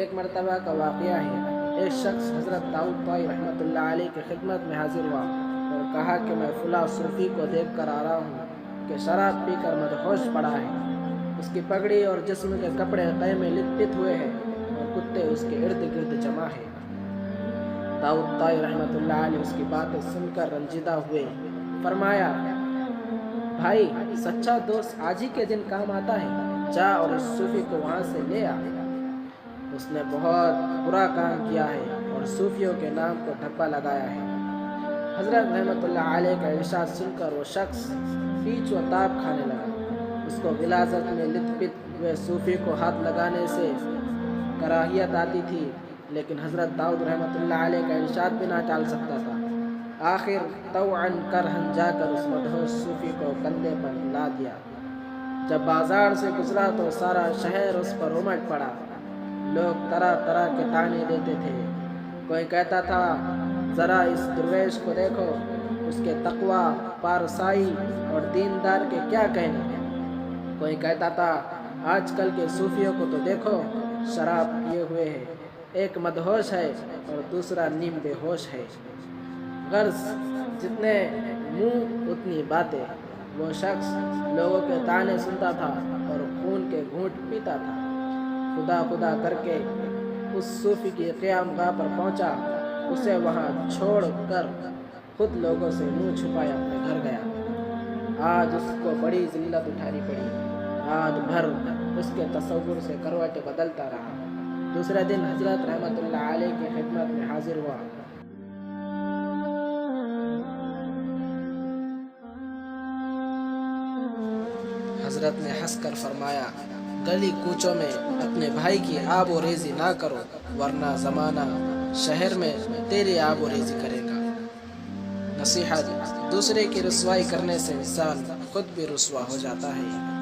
ایک مرتبہ کا واقعہ ہے، ایک شخص حضرت داؤد طائی رحمۃ اللہ علیہ کی خدمت میں حاضر ہوا اور کہا کہ میں فلاں صوفی کو دیکھ کر آ رہا ہوں کہ شراب پی کر مدہوش پڑا ہے، اس کی پگڑی اور جسم کے کپڑے قے میں لپٹ ہوئے ہیں اور کتے اس کے ارد گرد جمع ہیں۔ داؤد طائی رحمۃ اللہ علیہ اس کی باتیں سن کر رنجیدہ ہوئے۔ فرمایا، بھائی، سچا دوست آج ہی کے دن کام آتا ہے، جا اور اس صوفی کو وہاں سے لے آ، اس نے بہت برا کام کیا ہے اور صوفیوں کے نام کو دھبا لگایا ہے۔ حضرت رحمۃ اللہ علیہ کا ارشاد سن کر وہ شخص پیچ و تاب کھانے لگا۔ اس کو غلاظت میں لت پت ہوئے صوفی کو ہاتھ لگانے سے کراہیت آتی تھی، لیکن حضرت داؤد رحمۃ اللہ علیہ کا ارشاد بھی نہ ٹال سکتا تھا۔ آخر طوعاً کرہاً جا کر اس مدہوش صوفی کو کندھے پر لا دیا۔ جب بازار سے گزرا تو سارا شہر اس پر امٹ پڑا۔ لوگ طرح طرح کے طعنے دیتے تھے۔ کوئی کہتا تھا، ذرا اس درویش کو دیکھو، اس کے تقویٰ، پارسائی اور دیندار کے کیا کہنے۔ کوئی کہتا تھا، آج کل کے صوفیوں کو تو دیکھو، شراب پیے ہوئے ہے، ایک مدہوش ہے اور دوسرا نیم بے ہوش ہے۔ غرض جتنے منہ اتنی باتیں۔ وہ شخص لوگوں کے طعنے سنتا تھا اور خون کے گھونٹ پیتا تھا۔ خدا خدا کر کے اس صوفی کی قیام گاہ پر پہنچا، اسے وہاں چھوڑ کر خود لوگوں سے منہ چھپائے اپنے گھر گیا۔ آج اس کو بڑی ذلت اٹھانی پڑی۔ رات بھر اس کے تصور سے کروٹیں بدلتا رہا۔ دوسرے دن حضرت رحمۃ اللہ علیہ کی خدمت میں حاضر ہوا۔ حضرت نے ہنس کر فرمایا، گلی کوچوں میں اپنے بھائی کی آب و ریزی نہ کرو، ورنہ زمانہ شہر میں تیری آب و ریزی کرے گا۔ نصیحت: دوسرے کی رسوائی کرنے سے انسان خود بھی رسوا ہو جاتا ہے۔